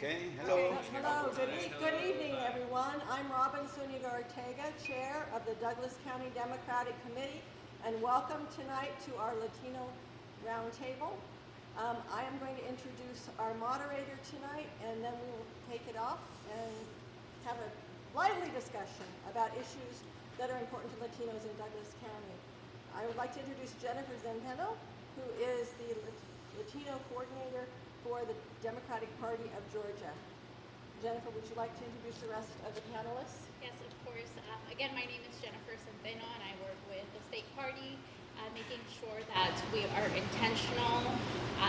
Okay, hello. Hello, good evening, everyone. I'm Robin Zuniga Ortega, Chair of the Douglas County Democratic Committee, and welcome tonight to our Latino Roundtable. I am going to introduce our moderator tonight, and then we will take it off and have a lively discussion about issues that are important to Latinos in Douglas County. I would like to introduce Jennifer Zenteno, who is the Latino coordinator for the Democratic Party of Georgia. Jennifer, would you like to introduce the rest of the panelists? Yes, of course. Again, my name is Jennifer Centeno, and I work with the state party, making sure that we are intentional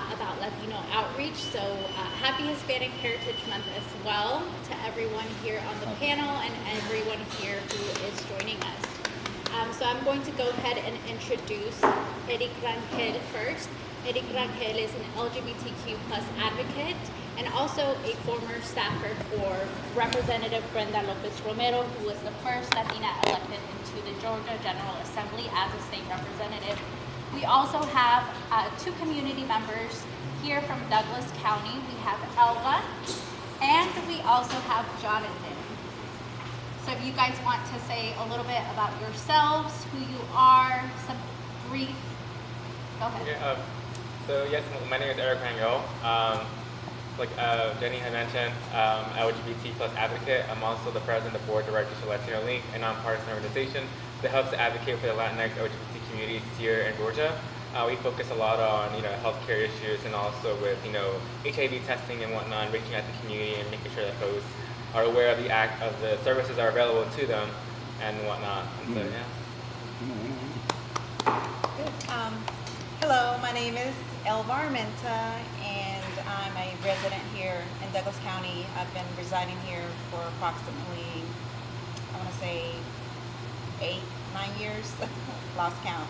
about Latino outreach. So happy Hispanic Heritage Month as well to everyone here on the panel and everyone here who is joining us. So I'm going to go ahead and introduce Eric Rangel first. Eric Rangel is an LGBTQ plus advocate and also a former staffer for Representative Brenda Lopez Romero, who was the first Latina elected into the Georgia General Assembly as a state representative. We also have two community members here from Douglas County. We have Elva, and we also have Jonathan. So if you guys want to say a little bit about yourselves, who you are, some brief, go ahead. Yeah, so yes, my name is Eric Rangel. Like Jenny had mentioned, LGBT plus advocate. I'm also the president of the board of directors of Latino Link, a nonpartisan organization that helps to advocate for the LatinX LGBT communities here in Georgia. We focus a lot on healthcare issues and also with HIV testing and whatnot, reaching out to the community and making sure that folks are aware of the services that are available to them and whatnot. And so, yeah. Hello, my name is Elva Armenta, and I'm a resident here in Douglas County. I've been residing here for approximately, I want to say, 8, 9 years, lost count.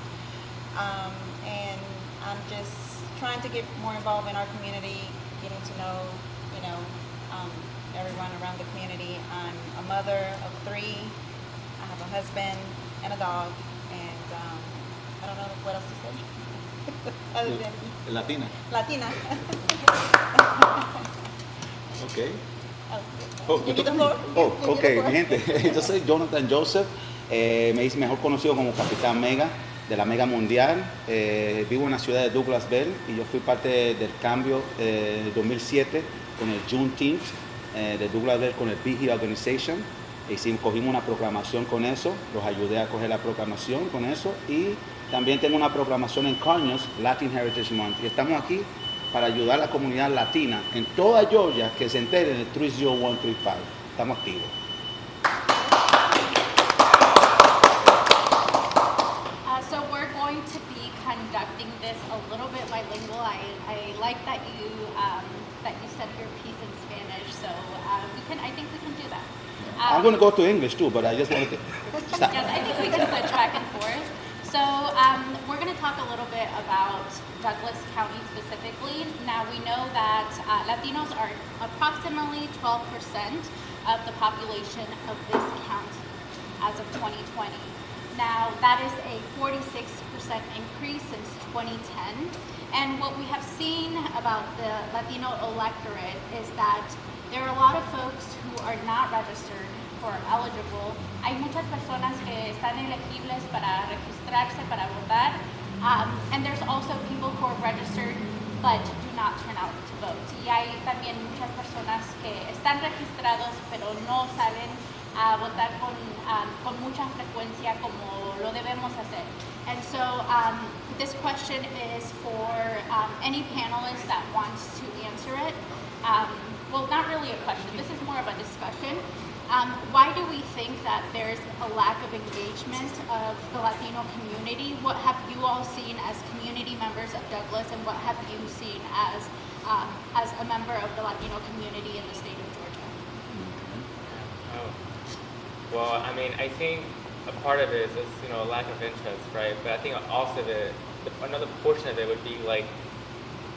And I'm just trying to get more involved in our community, getting to know, everyone around the community. I'm a mother of 3. I have a husband and a dog, and I don't know what else to say. Other than Latina. Latina. Okay. Give me the floor. Ok, mi gente. Yo soy Jonathan Joseph. Me hice mejor conocido como Capitán Mega de la Mega Mundial. Vivo en la ciudad de Douglasville y yo fui parte del cambio de 2007 con el Juneteenth de Douglasville con el PG Organization. Cogimos una proclamación con eso, los ayudé a coger la proclamación con eso y también tengo una proclamación en Conyers, Latin Heritage Month, y estamos aquí para ayudar a la comunidad latina en toda Georgia que se entere en el 30135. Estamos activos. So we're going to be conducting this a little bit bilingual. I like that you said your piece in Spanish, so I think we can do that. I'm going to go to English too, but I just wanted to stop. Yes, I think we can switch back and forth. So we're going to talk a little bit about Douglas County specifically. Now we know that Latinos are approximately 12% of the population of this county as of 2020. Now that is a 46% increase since 2010. And what we have seen about the Latino electorate is that there are a lot of folks who are not registered or eligible. Hay muchas personas que están elegibles para registrarse, para votar. And there's also people who are registered but do not turn out to vote. Y hay también muchas personas que están registrados pero no salen a votar con mucha frecuencia como lo debemos hacer. And so this question is for any panelist that wants to answer it. Well, not really a question. This is more of a discussion. Why do we think that there's a lack of engagement of the Latino community? What have you all seen as community members of Douglas, and what have you seen as a member of the Latino community in the state of Georgia? Well, I mean, I think a part of it is a lack of interest, right? But I think also another portion of it would be like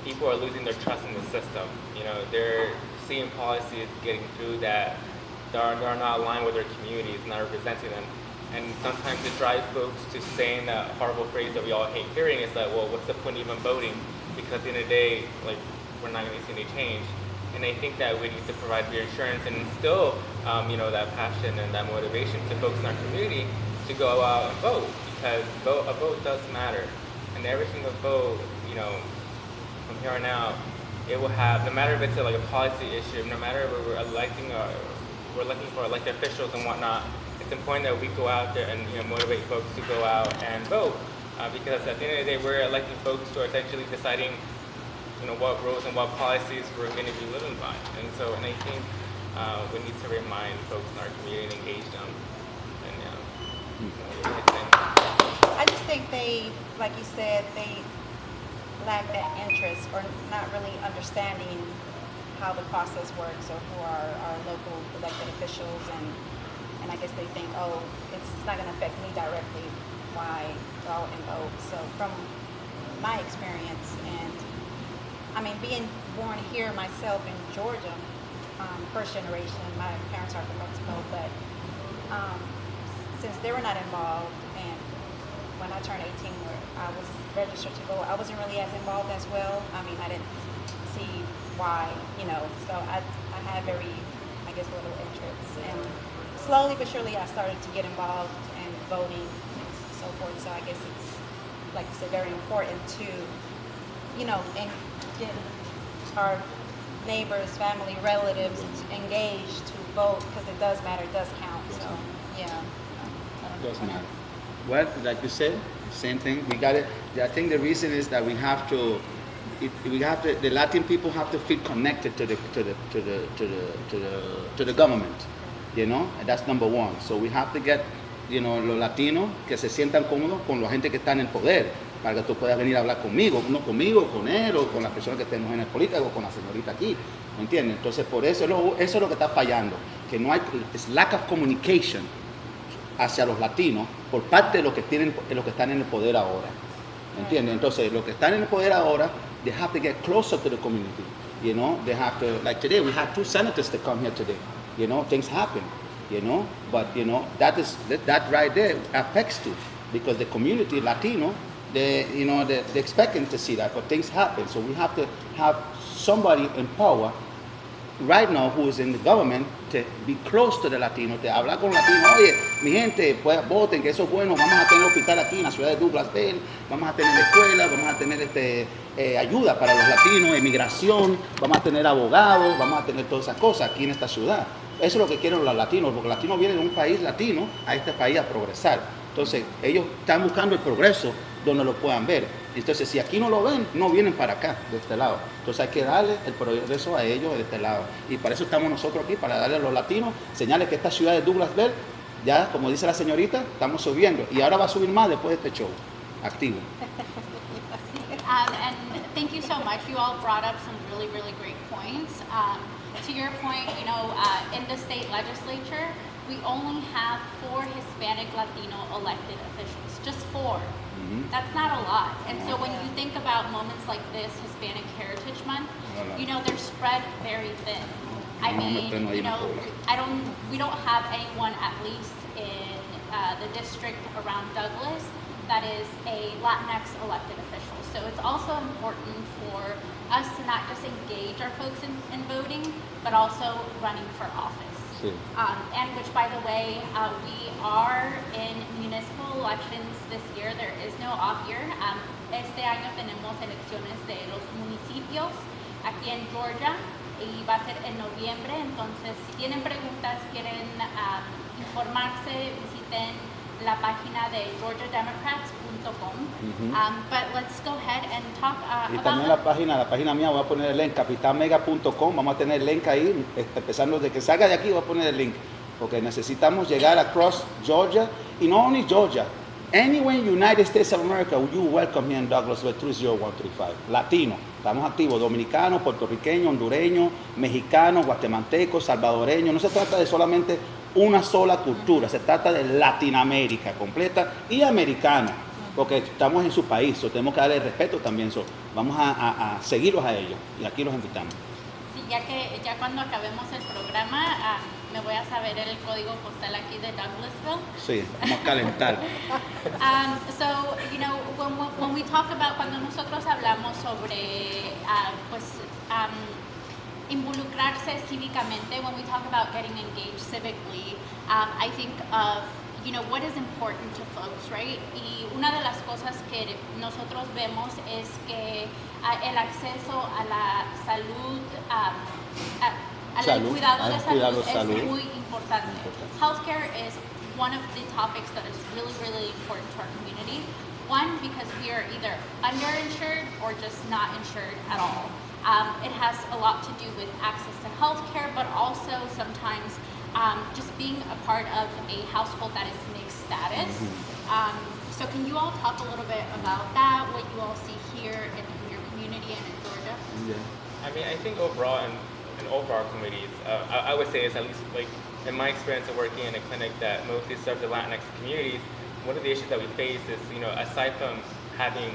people are losing their trust in the system. They're seeing policies getting through that are not aligned with their communities, not representing them. And sometimes it drives folks to saying that horrible phrase that we all hate hearing is that, well, what's the point of even voting? Because at the end of the day, like, we're not going to see any change. And I think that we need to provide reassurance and instill, that passion and that motivation to folks in our community to go out and vote, because a vote does matter. And every single vote, from here on out, it will have, no matter if it's like a policy issue, no matter if we're electing for elected officials and whatnot, it's important that we go out there and motivate folks to go out and vote, because at the end of the day, we're electing folks who are essentially deciding what rules and what policies we're going to be living by. And I think we need to remind folks in our community and engage them. I just think they, like you said, they lack that interest or not really understanding how the process works or who are our local elected officials, and I guess they think, oh, it's not going to affect me directly, why go and vote. So from my experience, and I mean, being born here myself in Georgia, first generation, my parents are from Mexico, but since they were not involved, and when I turned 18, where I was registered to vote, I wasn't really as involved as well. I mean, I didn't see why, so I had very, I guess, little interest. And slowly but surely, I started to get involved in voting and so forth. So I guess it's, like you said, very important to, and get our neighbors, family, relatives engaged to vote, because it does matter, it does count. So, yeah. It does matter. Well, like you said, same thing. We got it. I think the reason is that the Latin people have to feel connected to the government, and that's number one. So we have to get, los latinos que se sientan cómodos con la gente que está en el poder, para que tú puedas venir a hablar conmigo, con él, o con las personas que estemos en el político, o con la señorita aquí, ¿me entiendes? Entonces, por eso es lo que está fallando, que no hay, es lack of communication hacia los latinos por parte de los que están en el poder ahora, ¿me entiendes? Entonces, los que están en el poder ahora, they have to get closer to the community, they have to, like today, we had 2 senators to come here today, things happen, but that right there affects too, because the community, Latino, they're expecting to see that, but things happen, so we have to have somebody in power right now who is in the government to be close to the Latino, to hablar con latinos. Oye, mi gente, pues voten, que eso es bueno, vamos a tener hospital aquí en la ciudad de Douglas Bell, vamos a tener escuelas, vamos a tener ayuda para los latinos, emigración, vamos a tener abogados, vamos a tener todas esas cosas aquí en esta ciudad. Eso es lo que quieren los latinos, porque los latinos vienen de un país latino a este país a progresar. Entonces, ellos están buscando el progreso donde lo puedan ver. Entonces, si aquí no lo ven, no vienen para acá, de este lado. Entonces, hay que darle el progreso a ellos de este lado. Y para eso estamos nosotros aquí, para darle a los latinos señales que esta ciudad de Douglas Bell, ya, como dice la señorita, estamos subiendo. Y ahora va a subir más después de este show activo. And thank you so much. You all brought up some really, really great points. To your point, in the state legislature, we only have 4 Hispanic Latino elected officials, just 4. Mm-hmm. That's not a lot. And so when you think about moments like this, Hispanic Heritage Month, they're spread very thin. I mean, we don't have anyone, at least in the district around Douglas, that is a Latinx elected official. So it's also important for us to not just engage our folks in voting, but also running for office. Sí. And which, by the way, we are in municipal elections this year. There is no off year. Este año tenemos elecciones de los municipios aquí en Georgia y va a ser en noviembre. Entonces, si tienen preguntas, quieren informarse, visiten la página de georgiademocrats.com. But let's go ahead and talk y también la página mía, voy a poner el link, capitalmega.com. Vamos a tener el link ahí, empezando desde que salga de aquí, voy a poner el link, porque necesitamos llegar across Georgia, y no only Georgia, anywhere in the United States of America, you welcome here in Douglasville 30135. Latino, estamos activos, dominicanos, puertorriqueños, hondureños, mexicanos, guatemaltecos, salvadoreños. No se trata de solamente una sola cultura, se trata de Latinoamérica completa y americana, porque estamos en su país, tenemos que darle respeto también, vamos a seguirlos a ellos, y aquí los invitamos. Sí, ya cuando acabemos el programa, me voy a saber el código postal aquí de Douglasville. Sí, vamos a calentar. So, when we talk about, cuando nosotros hablamos sobre, involucrarse cívicamente. When we talk about getting engaged civically, I think of what is important to folks, right? Y una de las cosas que nosotros vemos es que el acceso a la salud, al cuidado de salud es muy importante. Healthcare is one of the topics that is really, really important to our community. One, because we are either underinsured or just not insured at all. It has a lot to do with access to healthcare, but also sometimes just being a part of a household that is mixed status. So can you all talk a little bit about that, what you all see here in your community and in Georgia? Yeah. I mean, I think overall in overall communities, I would say it's at least like in my experience of working in a clinic that mostly serves the Latinx communities, one of the issues that we face is, aside from having,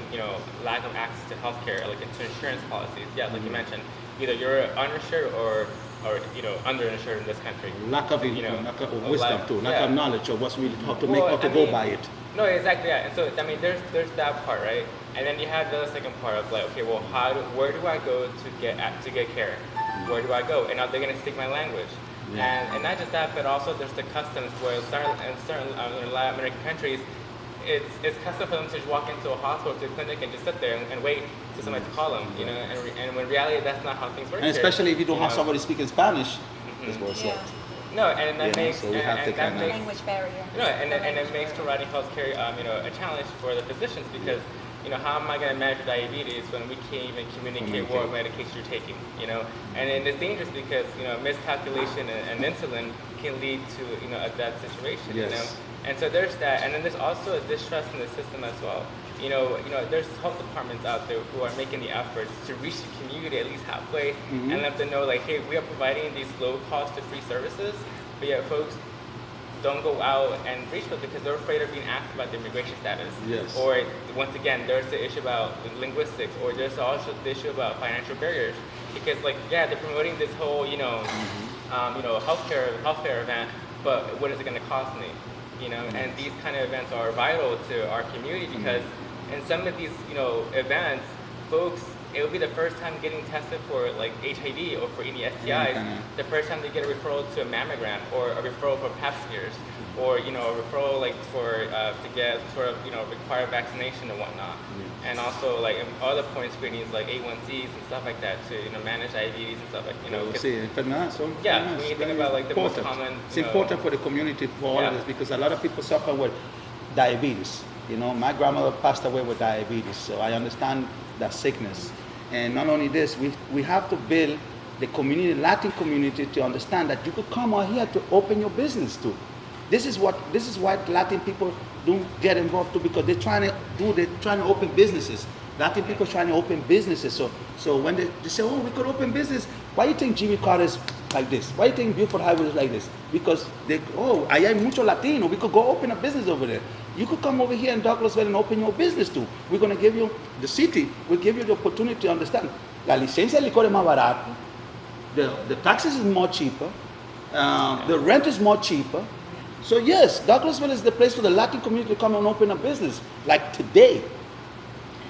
lack of access to healthcare, like into insurance policies, like you mentioned, either you're uninsured or underinsured in this country. Lack of wisdom too, lack of knowledge of what's really how to go by it. No, exactly that. And so I mean, there's that part, right? And then you have the second part of like, okay, well, where do I go to get care? Where do I go? And are they going to speak my language? And not just that, but also there's the customs where in certain Latin American countries, it's custom for them to just walk into a hospital, to a clinic, and just sit there and wait for somebody to call them, and when in reality that's not how things work. And especially if you don't have somebody speaking Spanish, is what it's like. No, and that makes so we have to kind of language barrier. No, and it makes providing healthcare, a challenge for the physicians because. How am I going to manage diabetes when we can't even communicate what medication you're taking, And it's dangerous because, miscalculation and insulin can lead to, a bad situation, And so there's that. And then there's also a distrust in the system as well. There's health departments out there who are making the efforts to reach the community at least halfway and let them know, like, hey, we are providing these low cost to free services, but yet folks don't go out and reach them because they're afraid of being asked about their immigration status. Or once again, there's the issue about linguistics, or there's also the issue about financial barriers. Because they're promoting this whole, healthcare event, but what is it going to cost me? And these kind of events are vital to our community because in some of these, events, folks, it will be the first time getting tested for like HIV or for any STIs, the first time they get a referral to a mammogram or a referral for pap smears or, a referral like for, to get sort of, required vaccination and whatnot. And also like other point screenings like A1Cs and stuff like that to, manage diabetes and stuff like, when you think about like the most common. It's important for the community for all of this because a lot of people suffer with diabetes. My grandmother passed away with diabetes, so I understand that sickness. And not only this, we have to build the community, Latin community, to understand that you could come out here to open your business too. This is why Latin people don't get involved too, because they're trying to open businesses. Latin people trying to open businesses. So when they say, oh, we could open business, why do you think Jimmy Carter is like this? Why do you think Beaufort Highway is like this? Because allá hay mucho Latino. We could go open a business over there. You could come over here in Douglasville and open your business too. We're going to give you, the city will give you the opportunity to understand. La licencia de licor es más barato. The taxes is more cheaper. The rent is more cheaper. So yes, Douglasville is the place for the Latin community to come and open a business, like today.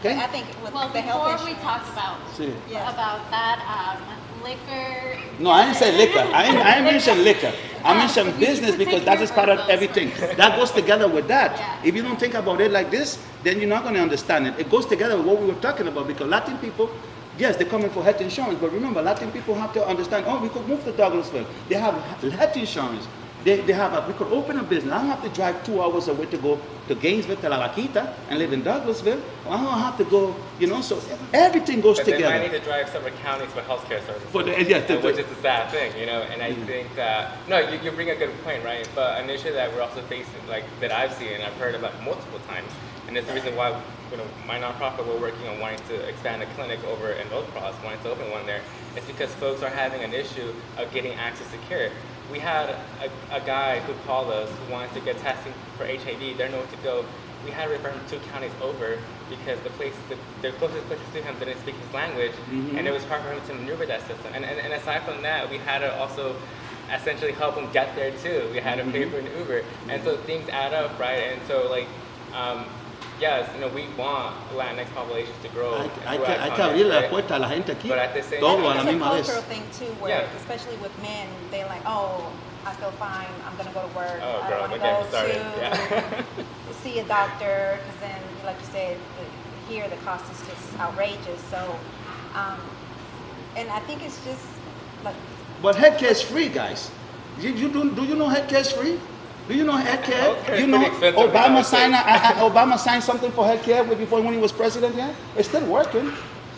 Okay? I think with the health before we talk about that, liquor. No, I didn't say liquor. I didn't mention liquor. I mentioned business because that is part of everything. That goes together with that. Yeah. If you don't think about it like this, then you're not going to understand it. It goes together with what we were talking about because Latin people, yes, they're coming for health insurance, but remember, Latin people have to understand, we could move to Douglasville. They have health insurance. We could open a business. I don't have to drive 2 hours away to go to Gainesville, to La Vaquita, and live in Douglasville. I don't have to go, so everything goes together. They might need to drive several counties for healthcare services, which is a sad thing, And I think that, you bring a good point, right? But an issue that we're also facing, like that I've seen and I've heard about multiple times, and it's the reason why, my nonprofit, we're working on wanting to expand a clinic over in Oak Cross, wanting to open one there. It's because folks are having an issue of getting access to care. We had a guy who called us who wanted to get testing for HIV. They didn't know where to go. We had to refer him 2 counties over because the closest places to him didn't speak his language, and it was hard for him to maneuver that system. And aside from that, we had to also essentially help him get there too. We had to pay for an Uber, and so things add up, right? And so yes, we want Latinx populations to grow. Hay que abrirle la puerta a la gente aquí. But at the same Todo a I la think misma it's a vez. cultural thing too, where especially with men, they're like, oh, I feel fine. I'm gonna go to work. Oh, I girl, don't don't want get me to go started. to see a doctor because then, like you said, here the cost is just outrageous. So, and I think it's just like. But healthcare is free, guys. Do you know healthcare is free? Do you know healthcare? Healthcare is You know pretty expensive in the Obama United signed States. Obama signed something for healthcare before when he was president. Yeah, it's still working.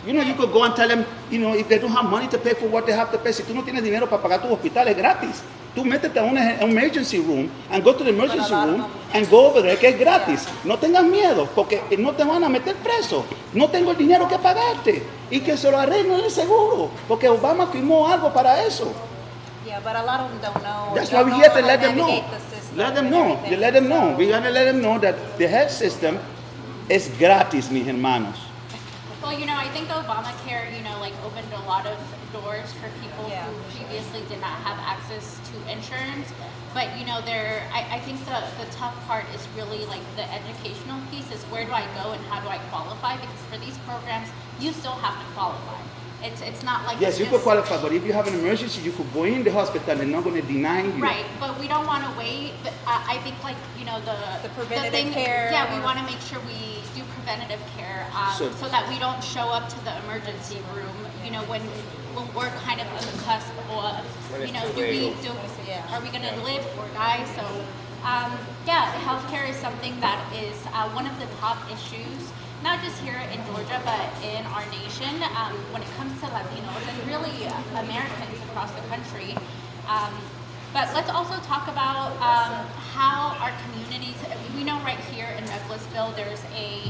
You know, you could go and tell them, if they don't have money to pay for what they have to pay, si tú no tienes dinero para pagar tu hospital, es gratis. Tú métete a un emergency room and go to the emergency room and go over there, que es gratis. No tengas miedo, porque no te van a meter preso. No tengo el dinero que pagarte. Y que se lo arreglen el seguro, porque Obama firmó algo para eso. Yeah, but a lot of them don't know. That's don't why we know here to how let them know. navigate the system Let them and know. everything. Let them know. So- We're gonna let them know that the health system es gratis, mis hermanos. Well, I think Obamacare, opened a lot of doors for people Yeah. who previously did not have access to insurance. But, I think the tough part is really like the educational piece is where do I go and how do I qualify? Because for these programs, you still have to qualify. It's not like Yes, it's you just, could qualify, but if you have an emergency, you could go in the hospital. They're not going to deny you. Right, but we don't want to wait. But I think The preventative care Yeah, we or- want to make sure we do preventative care So- so that we don't show up to the emergency room. When we're kind of on the cusp of, When it's do too we late. do? Yeah. Are we going to live or die? So, healthcare is something that is one of the top issues. Not just here in Georgia, but in our nation, when it comes to Latinos and really Americans across the country. But let's also talk about how our communities, we know right here in Douglasville, there's a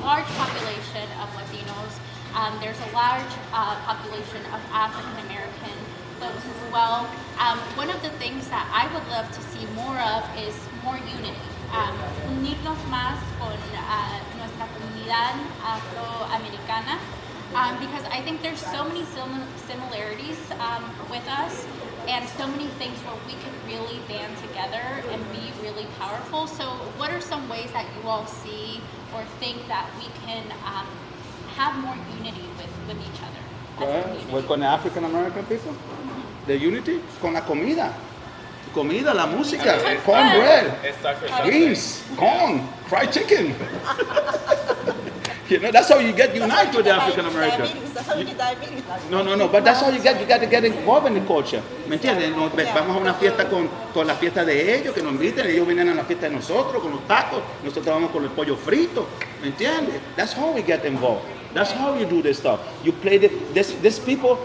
large population of Latinos. There's a large population of African American folks as well. One of the things that I would love to see more of is more unity. Unirnos más con nuestra comunidad afroamericana, because I think there's so many similarities with us and so many things where we can really band together and be really powerful. So what are some ways that you all see or think that we can have more unity with each other as a community? Well, con the African American people, the unity, con la comida. Comida, la música, It's cornbread, It sucks for something. beans, corn, fried chicken. That's how you get united with the African American. Diabetes, that's how you get diabetes. No, but that's how you get to get involved in the culture. ¿Me entiendes? Yeah. Vamos a una fiesta con la fiesta de ellos, que nos inviten, ellos vienen a la fiesta de nosotros, con los tacos, nosotros vamos con el pollo frito. ¿Me entiendes? That's how we get involved. That's how you do this stuff. You play this people,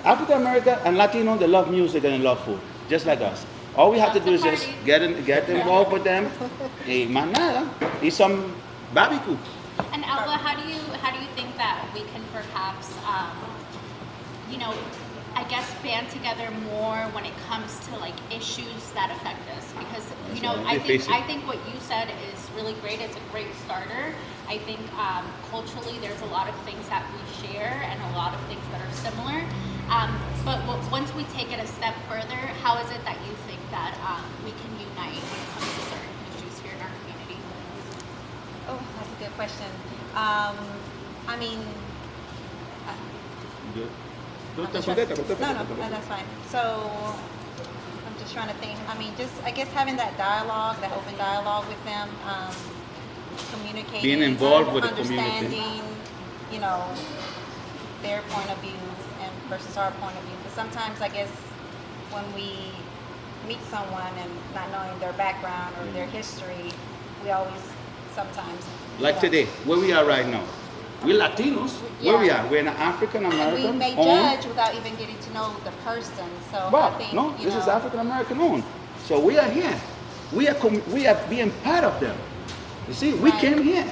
African American and Latino, they love music and they love food, just like us. All we have to do is just get involved with them, y más nada, y some barbecue. And Alba, how do you think that we can perhaps, I guess band together more when it comes to like issues that affect us? Because I think what you said is really great. It's a great starter. I think culturally there's a lot of things that we share and a lot of things that are similar. But once we take it a step further, how is it that you think that we can unite when it comes to certain issues here in our community? Oh, that's a good question. I mean, No, no, that's fine. So I'm just trying to think. I mean, I guess having that dialogue, that open dialogue with them, communicating, Being involved with the community. understanding, their point of view and versus our point of view. Because sometimes, I guess, when we meet someone and not knowing their background or their history, we always sometimes Like today, where we are right now. We're Latinos. Where we are? We're an African And American. we may judge without even getting to know the person. So I Well, think, no, this is African American owned. So we are here. We are being part of them. You see, we Right. came here.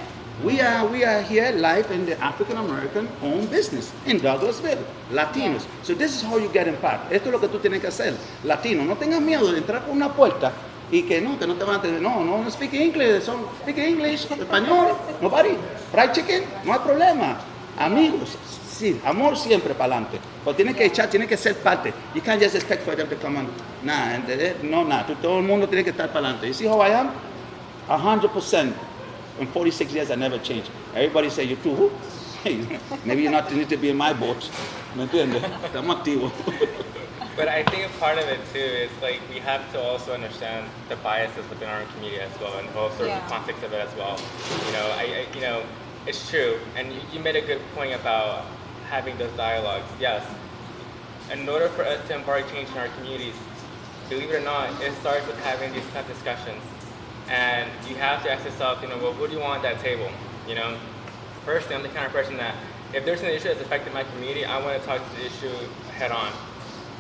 We are here live in the African American owned business in Douglasville, Latinos. Yeah. So this is how you get in part. Esto es lo que tú tienes que hacer. Latino, no tengas miedo de entrar por una puerta y que no te van a tener, no speak English, speak English, español, nobody, fried chicken, no hay problema. Amigos, sí, amor siempre para adelante. Pero tienes que echar, tienes que ser parte. You can't just expect for them to come on. Todo el mundo tiene que estar para adelante. You see how I am? 100%. In 46 years, I never changed. Everybody say, you too, who? Hey, maybe you not need to be in my boat. ¿Me entiendes? Estamos activos. But I think part of it too is like we have to also understand the biases within our community as well, and also the context of it as well. You know, it's true, and you made a good point about having those dialogues. Yes, in order for us to embark change in our communities, believe it or not, it starts with having these tough discussions, and you have to ask yourself, well, who do you want at that table? Personally, I'm the kind of person that if there's an issue that's affecting my community, I want to talk to the issue head on.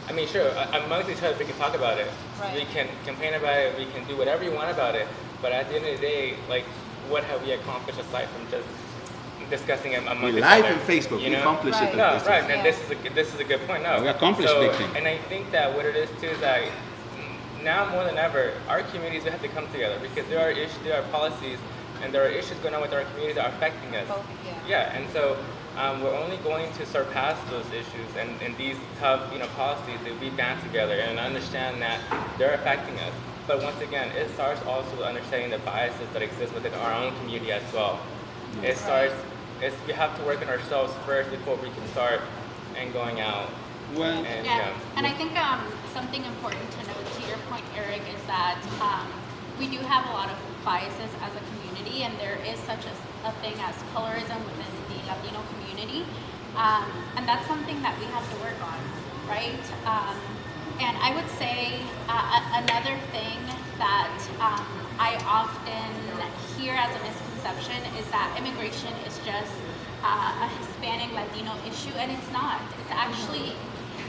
I mean, sure, amongst each other, we can talk about it. Right. We can complain about it. We can do whatever you want about it. But at the end of the day, like, what have we accomplished aside from just discussing it among each other? Live on Facebook, we accomplished it. No, right, and this is a good point. No, we accomplished big things. And I think that what it is too is that now more than ever, our communities have to come together because there are issues, there are policies, and there are issues going on with our communities that are affecting us. And so. We're only going to surpass those issues and these tough, policies if we band together and understand that they're affecting us. But once again, it starts also with understanding the biases that exist within our own community as well. We have to work on ourselves first before we can start and going out. Well, and I think something important to note to your point, Eric, is that we do have a lot of biases as a community, and there is such a thing as colorism within the Latino community, and that's something that we have to work on, right? And I would say another thing that I often hear as a misconception is that immigration is just a Hispanic Latino issue, and it's not. It's actually,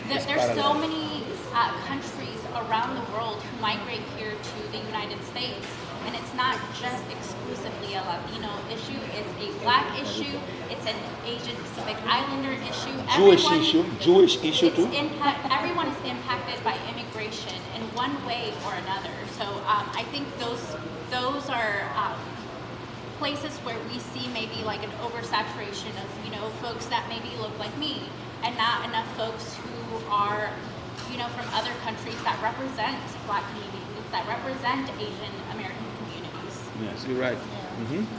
there's so many countries around the world who migrate here to the United States, and it's not just exclusively a Latino issue, it's a Black issue, it's an Asian Pacific Islander issue. Jewish issue too? Everyone is impacted by immigration in one way or another. So I think those are places where we see maybe like an oversaturation of, folks that maybe look like me, and not enough folks who are, from other countries that represent Black communities, that represent Asian American communities. Yes, you're right.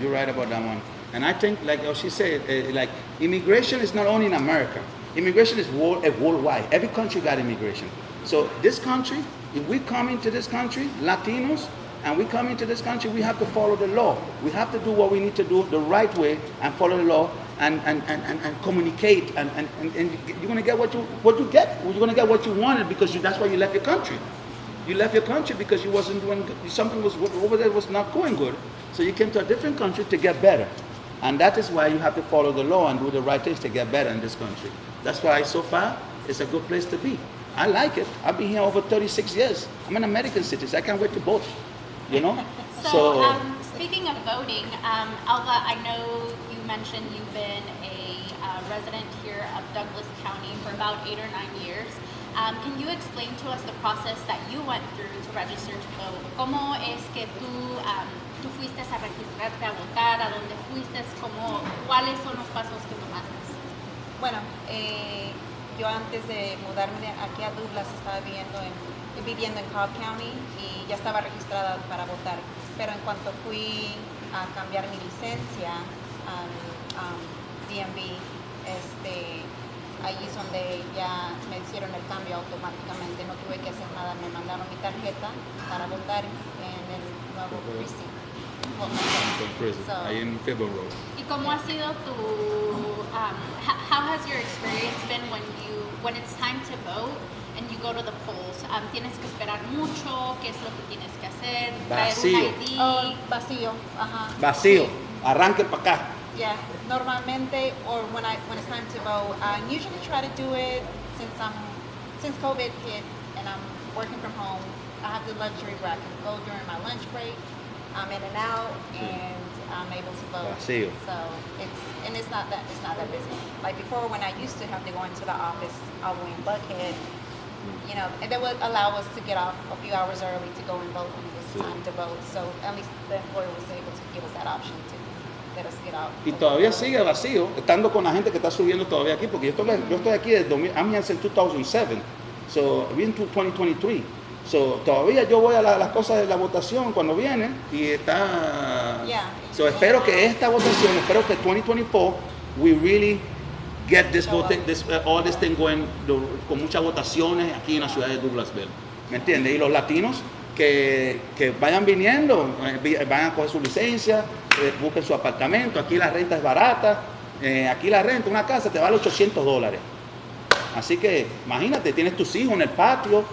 You're right about that one. And I think, like she said, like immigration is not only in America. Immigration is worldwide. Every country got immigration. So this country, if we come into this country, Latinos, and we come into this country, we have to follow the law. We have to do what we need to do the right way and follow the law and communicate. And you're going to get what you get. You're going to get what you wanted because that's why you left your country. You left your country because you wasn't doing something was over there was not going good. So you came to a different country to get better. And that is why you have to follow the law and do the right things to get better in this country. That's why so far it's a good place to be. I like it. I've been here over 36 years. I'm an American citizen. I can't wait to vote. So speaking of voting, Alva, I know you mentioned you've been a resident here of Douglas County for about 8 or 9 years. Can you explain to us the process that you went through to register to vote? ¿Cómo es que tú fuiste a registrarte a votar? ¿A dónde fuiste? ¿Cuáles son los pasos que tomaste? Bueno, yo antes de mudarme aquí a Douglas estaba viviendo en Cobb County y ya estaba registrada para votar. Pero en cuanto fui a cambiar mi licencia DMV, ahí es donde ya me hicieron el cambio automáticamente, no tuve que hacer nada, me mandaron mi tarjeta para votar en el nuevo precinto. Ahí en February. ¿Y cómo ha sido how has your experience been when it's time to vote and you go to the polls? ¿Tienes que esperar mucho? ¿Qué es lo que tienes que hacer? Vacío. Vacío, ajá. Vacío. Sí. Arranque para acá. Yeah, normalmente, or when it's time to vote, I usually try to do it since COVID hit and I'm working from home. I have the luxury where I can go during my lunch break. I'm in and out, and I'm able to vote. Vacío. So it's not that busy. Like before, when I used to have to go into the office all the way in Buckhead, and that would allow us to get off a few hours early to go and vote when it was time to vote. So at least the employer was able to give us that option to let us get out. Y todavía sigue vacío, estando con la gente que está subiendo todavía aquí, porque yo estoy aquí desde I'm here since 2007, so we're into 2023. So, todavía yo voy a las cosas de la votación cuando vienen y está... Yeah. So, espero que esta votación, espero que 2024, we really get this voting, all this thing going, con muchas votaciones aquí en la ciudad de Douglasville. ¿Me entiendes? Y los latinos que vayan viniendo, vayan a coger su licencia, busquen su apartamento. Aquí la renta es barata. Aquí la renta, una casa te vale $800. Así que imagínate, tienes tus hijos en el patio,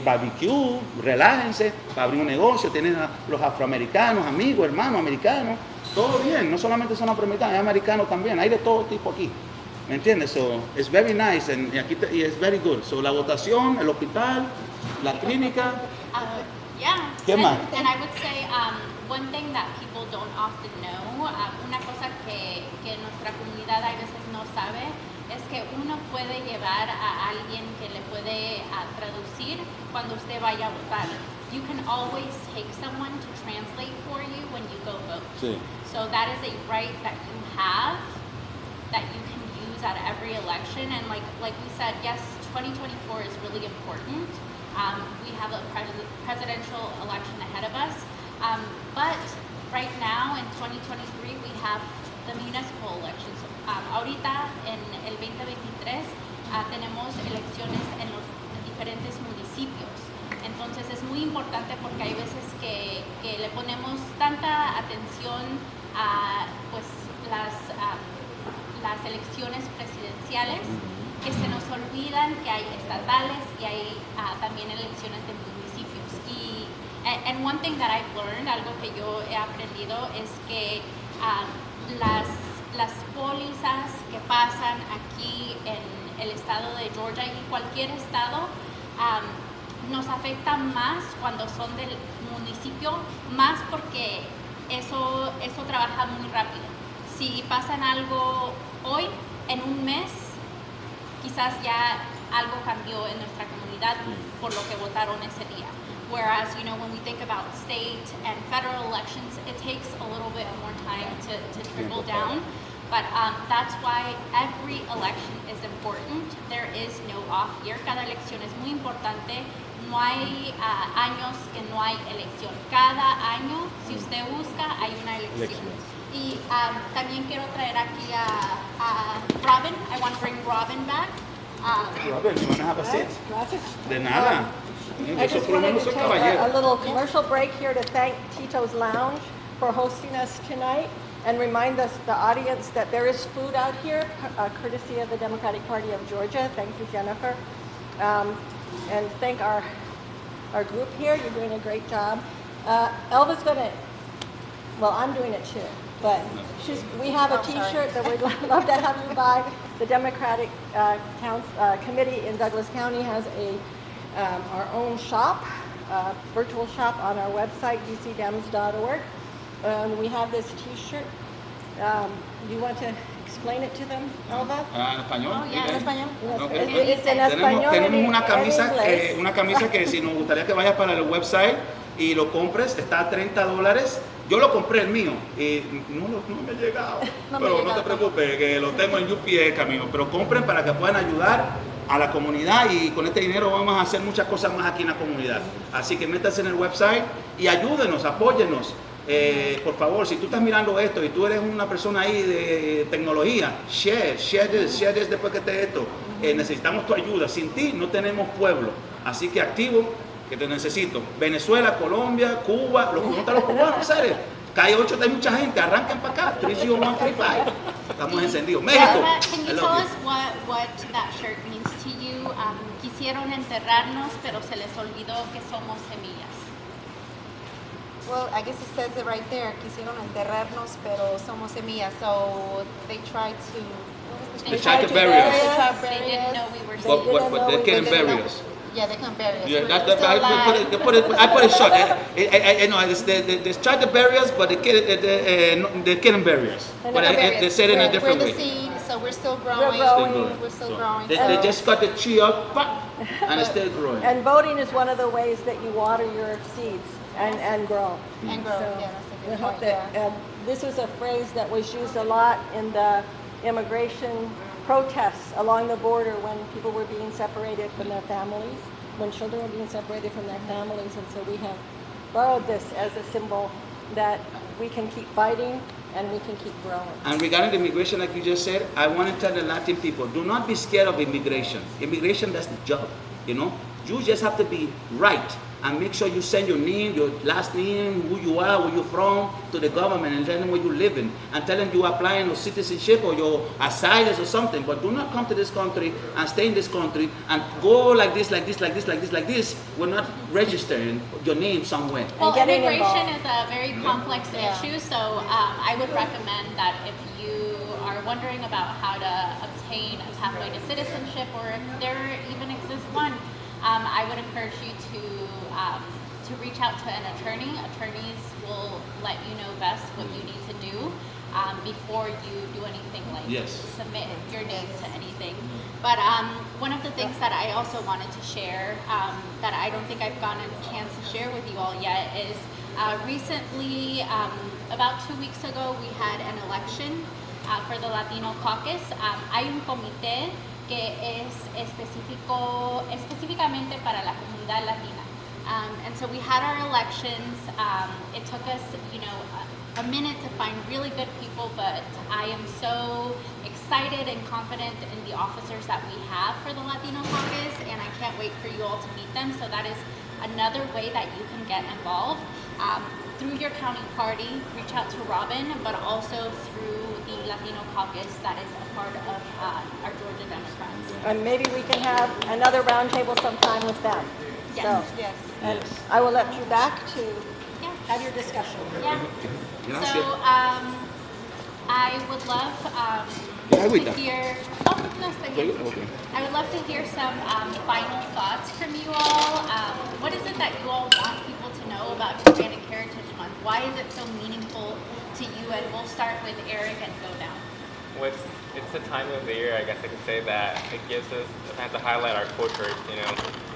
barbecue, relájense, para abrir un negocio, tienes a los afroamericanos, amigos, hermanos americanos, todo bien, no solamente son afroamericanos, hay americanos también, hay de todo tipo aquí, ¿me entiendes? So, it's very nice and aquí y it's very good. So, la votación, el hospital, la clínica. Yeah. ¿Qué más? And I would say one thing that people don't often know, una cosa que nuestra comunidad a veces no sabe, es que uno puede llevar a alguien que le puede traducir cuando usted vaya a votar. You can always take someone to translate for you when you go vote. Sí. So that is a right that you have, that you can use at every election. And like we said, yes, 2024 is really important. We have a presidential election ahead of us. But right now in 2023, we have the municipal elections. Ahorita en el 2023 tenemos elecciones en los diferentes municipios. Entonces es muy importante porque hay veces que le ponemos tanta atención a pues las elecciones presidenciales que se nos olvidan que hay estatales y hay también elecciones de municipios. And one thing that I've learned, algo que yo he aprendido, es que las pólizas que pasan aquí en el estado de Georgia y cualquier estado nos afectan más cuando son del municipio, más porque eso trabaja muy rápido. Si pasan algo hoy, en un mes, quizás ya algo cambió en nuestra comunidad por lo que votaron ese día. Whereas, you know, when we think about state and federal elections, it takes a little bit more time to trickle down. But that's why every election is important. There is no off year. Cada elección es muy importante. No hay años que no hay elección. Cada año, si usted busca, hay una elección. Y también quiero traer aquí a Robin. I want to bring Robin back. Robin, you want to have a seat? Gracias. De nada. I just wanted to take a little commercial break here to thank Tito's Lounge for hosting us tonight and remind us, the audience, that there is food out here, courtesy of the Democratic Party of Georgia. Thank you, Jennifer. And thank our group here. You're doing a great job. Elva's going to, well, I'm doing it too, but we have a T-shirt that we'd love to have you buy. The Democratic Committee in Douglas County has our own shop, virtual shop on our website, dcdems.org. We have this T-shirt. Do you want to explain it to them, Elva? ¿En español? Oh, yeah, ¿En español? It's in español. Tenemos en una camisa que si nos gustaría que vayas para el website y lo compres, está a $30. Yo lo compré el mío y no me ha llegado, pero no te preocupes, que lo tengo en UPS camino. Pero compren para que puedan ayudar a la comunidad y con este dinero vamos a hacer muchas cosas más aquí en la comunidad. Así que métanse en el website y ayúdenos, apóyennos. Por favor, si tú estás mirando esto y tú eres una persona ahí de tecnología, share this después que esté esto. Necesitamos tu ayuda. Sin ti no tenemos pueblo. Así que activo, que te necesito. Venezuela, Colombia, Cuba, los cubanos, ¿sabes? Calle 8 hay mucha gente, arranquen para acá, 30135. Estamos encendidos. México. Can you tell us what that shirt means to you? Quisieron enterrarnos, pero se les olvidó que somos semillas. Well, I guess it says it right there. Quisieron enterrarnos, pero somos semillas. So they tried to. They tried to bury us. They didn't know we were semillas. But they couldn't bury us. Yeah, they can bury us. Yeah, We're still I put it short. They tried to bury us, but they couldn't bury us. But they said it in a different We're way. the seed, so we're still growing. We're still growing. They just cut the tree up, and it's still growing. And voting is one of the ways that you water your seeds and grow. And grow. So Yeah, that's a we good hope point. that Yeah. this was a phrase that was used a lot in the immigration protests along the border when people were being separated from their families. when children were being separated from their families, and so we have borrowed this as a symbol that we can keep fighting and we can keep growing. And regarding the immigration, like you just said, I want to tell the Latin people, do not be scared of immigration. Immigration, that's the job, you know. You just have to be right and make sure you send your name, your last name, who you are, where you're from, to the government and tell them where you live in. And tell them you're applying for citizenship or your asylum or something. But do not come to this country and stay in this country and go like this, like this, like this, like this, like this. We're not registering your name somewhere. Well, getting immigration involved. is a very complex issue, so I would recommend that if you are wondering about how to obtain a pathway to citizenship, or if there even exists one, I would encourage you to reach out to an attorney. Attorneys will let you know best what you need to do before you do anything like submit your name to anything. But one of the things that I also wanted to share that I don't think I've gotten a chance to share with you all yet is recently, about 2 weeks ago, we had an election for the Latino caucus. Hay un comité que es específicamente para la comunidad latina. And so we had our elections. It took us, a minute to find really good people, but I am so excited and confident in the officers that we have for the Latino caucus, and I can't wait for you all to meet them. So that is another way that you can get involved. Through your county party, reach out to Robin, but also through the Latino caucus that is a part of our Georgia Democrats. And maybe we can have another roundtable sometime with them. Yes. So, Yes. and I will let you back to have your discussion. Yeah. Gracias. So I would love to hear. Oh, no, thank you. Okay. I would love to hear some final thoughts from you all. What is it that you all want people to know about Hispanic Heritage Month? Why is it so meaningful to you? And we'll start with Eric and go down. It's the time of the year, I guess I could say, that it gives us the time to highlight our cultures,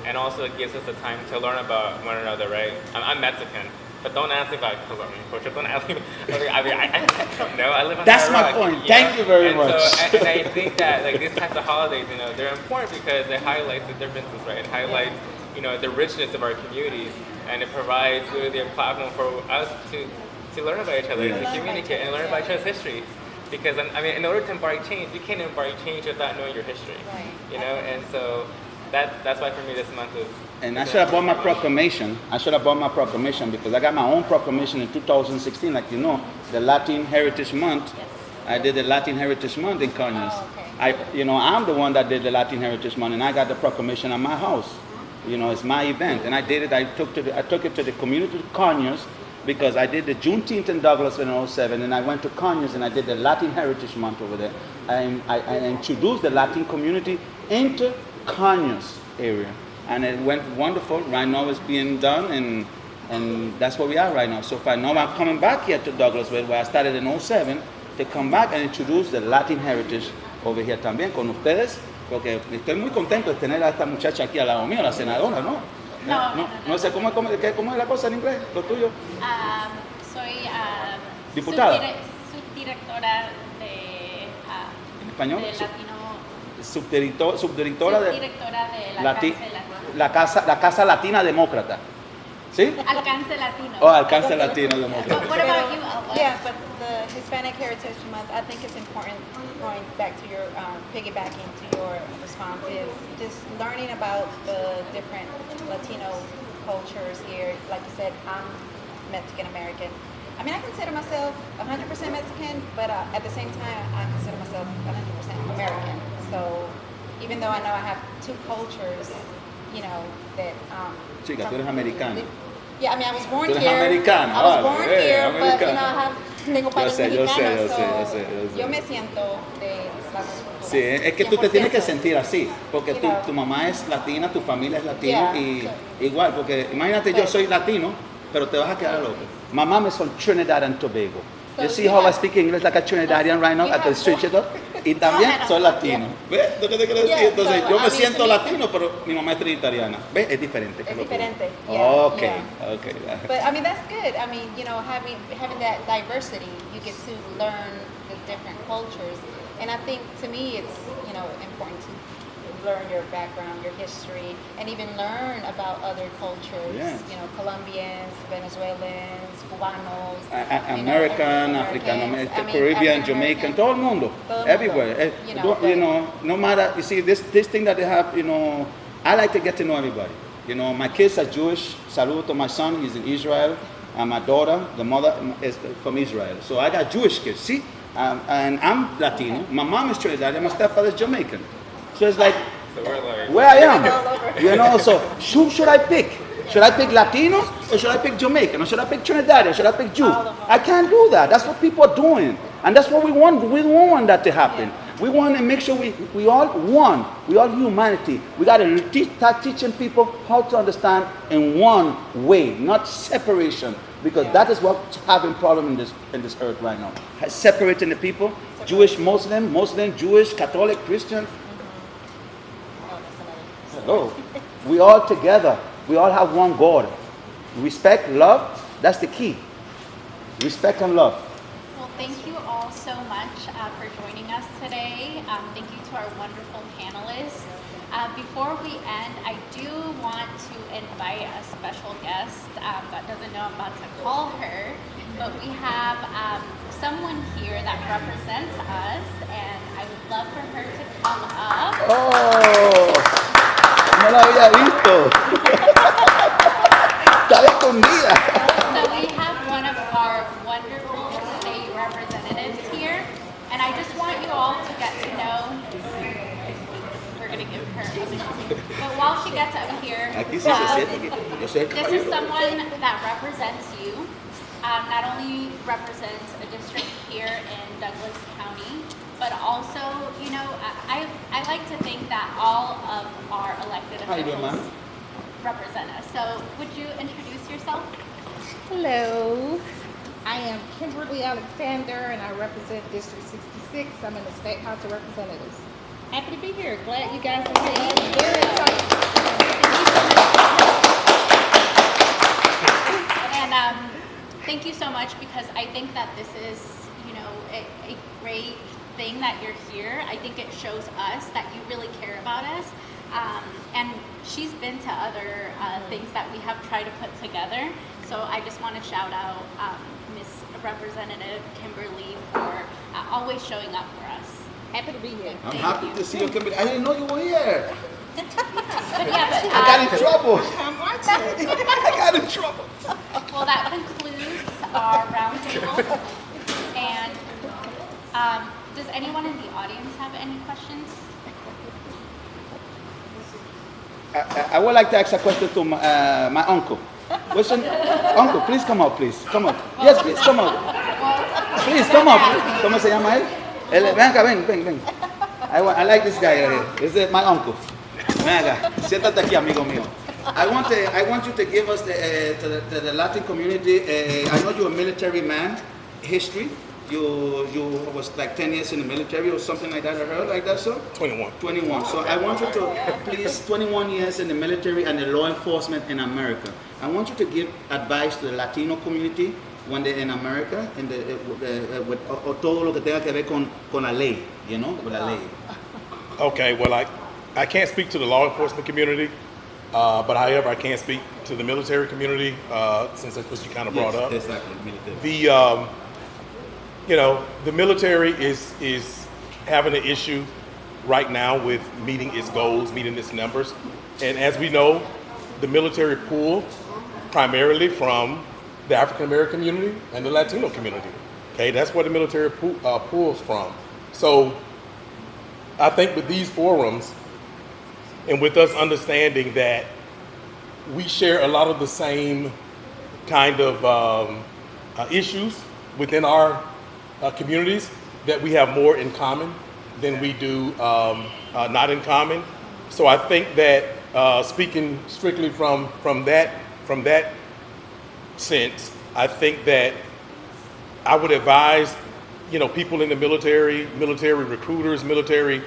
and also it gives us the time to learn about one another, right? I'm Mexican, but don't ask me about Colombian culture. Don't ask me. I don't know. I live on That's Iraq, my point. Thank you very much. So, and I think that these types of holidays, they're important because it highlights the differences, right? It highlights, the richness of our communities, and it provides really a platform for us to learn about each other, to communicate, and learn about each other's history. Because in order to embark change, you can't embark change without knowing your history. Right. And so that's why for me this month is. And I should have bought my proclamation. Because I got my own proclamation in 2016. Like the Latin Heritage Month. Yes. I did the Latin Heritage Month in Conyers. Oh, okay. I'm the one that did the Latin Heritage Month, and I got the proclamation at my house. It's my event, and I did it. I took it to the community of Conyers, because I did the Juneteenth in Douglasville in 2007, and I went to Conyers and I did the Latin Heritage Month over there. I introduced the Latin community into Conyers area, and it went wonderful. Right now it's being done, and that's where we are right now. So far, now I'm coming back here to Douglasville, where I started in 2007, to come back and introduce the Latin heritage over here también con ustedes, porque estoy muy contento de tener a esta muchacha aquí al lado mío, la senadora, ¿no? No sé cómo es la cosa en inglés, lo tuyo. Soy Diputada. subdirectora de ¿En español? de Latino. Subdirectora de la Casa Latina Demócrata. ¿Sí? Alcance Latino. Oh, Alcance Latino Demócrata. What about you, Alba? Yeah, but the Hispanic Heritage Month, I think it's important, going back to your, piggybacking to your response, is just learning about the different Latino cultures here. Like you said, I'm Mexican American. I mean, I consider myself 100% Mexican, but at the same time, I consider myself 100% American. So even though I know I have two cultures, that... Chica, tú eres americana. Yeah, I mean, I was born Tú eres here. americana, I was vale, born here, but americana. tengo padres mexicanos, yo sé. yo me siento de las dos culturas. Sí, es que tú te tienes que 100%. sentir así, porque tu mamá es latina, tu familia es latina, Yeah. y igual, porque imagínate, yo soy latino, pero te vas a quedar loco. My mom is from Trinidad and Tobago. You see how I speak English like a Trinidadian right now at the street shop? Y también soy latino. ¿Ves lo que te quiero decir? Yeah, Entonces, so, yo I me mean, siento to me- latino, pero mi mamá es trinitariana. ¿Ves? Es diferente. Es diferente, yeah, Okay, yeah. okay. But I mean, that's good. I mean, having that diversity, you get to learn the different cultures, and I think to me it's important to learn your background, your history, and even learn about other cultures. Yes. You know, Colombians, Venezuelans, Cubanos, American, African, Caribbean, Jamaican, todo el mundo, Todo el mundo. everywhere. You know, No matter, you see, this thing that they have, I like to get to know everybody. My kids are Jewish. Salud to my son, he's in Israel. And my daughter, the mother is from Israel. So I got Jewish kids, see? And I'm Latino. Okay. My mom is Trinidadian, my stepfather is Jamaican. So it's like, So we're like, where I am. All over. So who should I pick? Should I pick Latinos or should I pick Jamaican or should I pick Trinidadian? Should I pick Jew? All of them. I can't do that. That's what people are doing. And that's what we want. We don't want that to happen. Yeah. We want to make sure we all one. We all humanity. We got to start teaching people how to understand in one way, not separation. Because that is what's having problem in this earth right now. Separating the people, Jewish, Muslim, Jewish, Catholic, Christian. Oh, that's another. Hello. We all together. We all have one God. Respect, love, that's the key. Respect and love. Well, thank you all so much for joining us today. Thank you to our wonderful panelists. Before we end, I do want to invite a special guest that doesn't know I'm about to call her, but we have someone here that represents us, and I would love for her to come up. Oh, no la había visto. Está escondida. So we have one of our wonderful state representatives here, and I just want you all to get to know. We're going to give her a minute. But while she gets up here, Aquí sí se siente. Yo sé que- this is someone that represents you. Not only represents a district here in Douglas County, but also, I like to think that all of our elected How you doing, officials ma'am? represent us. So would you introduce yourself? Hello, I am Kimberly Alexander and I represent District 66. I'm in the State House of Representatives. Happy to be here. Glad you guys are here. Very excited. And thank you so much, because I think that this is, a great thing that you're here. I think it shows us that you really care about us. And she's been to other things that we have tried to put together. So I just want to shout out Miss Representative Kimberly for always showing up for us. Happy to be here. I'm Thank happy you. to see you, Kimberly. I didn't know you were here. But yeah, but I got in trouble. I'm watching. I got in trouble. well, that concludes our roundtable. And does anyone in the audience have any questions? I would like to ask a question to my uncle. What's your uncle? Please come up, please. Come up. Yes, please, come up. Please, come up. ¿Cómo se llama él? Ven acá, ven. I like this guy right here. This is my uncle. Ven acá. Siéntate aquí, amigo mío. I want you to give us to the Latin community. I know you're a military man. History. You was like 10 years in the military or something like that. I heard like that, sir. 21. 21. So I want you to please 21 years in the military and the law enforcement in America. I want you to give advice to the Latino community when they're in America and with todo lo que tenga que ver con la ley, with la ley. Okay, well, I can't speak to the law enforcement community, but however, I can speak to the military community, since that's what you kind of brought up. Exactly, military. The military is having an issue right now with meeting its goals, meeting its numbers. And as we know, the military pull primarily from the African American community and the Latino community. Okay, that's where the military pulls from. So I think with these forums and with us understanding that we share a lot of the same kind of issues within our communities, that we have more in common than we do not in common. So I think that speaking strictly from that sense, I think that I would advise people in the military recruiters, military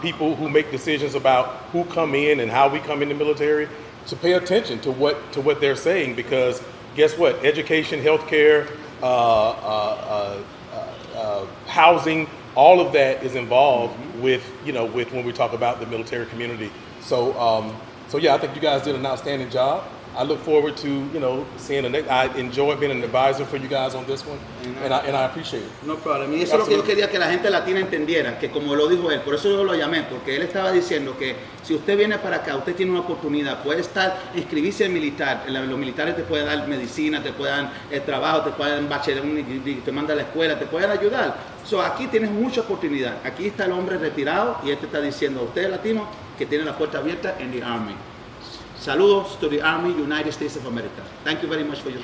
people who make decisions about who come in and how we come in the military, to pay attention to what they're saying, because guess what? Education, healthcare, housing, all of that is involved with, you know, with when we talk about the military community. So, so yeah, I think you guys did an outstanding job. I look forward to, you know, seeing the next. I enjoy being an advisor for you guys on this one, and I appreciate it. No problem. Y eso es lo que yo quería que la gente latina entendiera, que como lo dijo él, por eso yo lo llamé, porque él estaba diciendo que si usted viene para acá, usted tiene una oportunidad, puede inscribirse en militar, los militares te pueden dar medicina, te pueden dar trabajo, te pueden dar bachiller, te mandan a la escuela, te pueden ayudar. So, aquí tienes mucha oportunidad. Aquí está el hombre retirado y este está diciendo a usted latino que tiene la puerta abierta en the Army. Saludos to the Army, United States of America. Thank you very much for your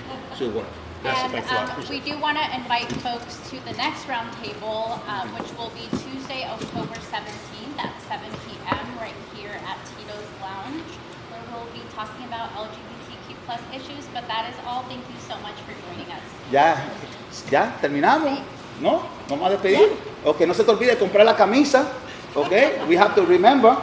work. And we do want to invite folks to the next roundtable, which will be Tuesday, October 17th at 7 p.m. right here at Tito's Lounge, where we'll be talking about LGBTQ+ issues. But that is all. Thank you so much for joining us. Ya, terminamos. ¿No? Vamos a despedir. Ok, no se te olvide comprar la camisa. Ok, we have to remember.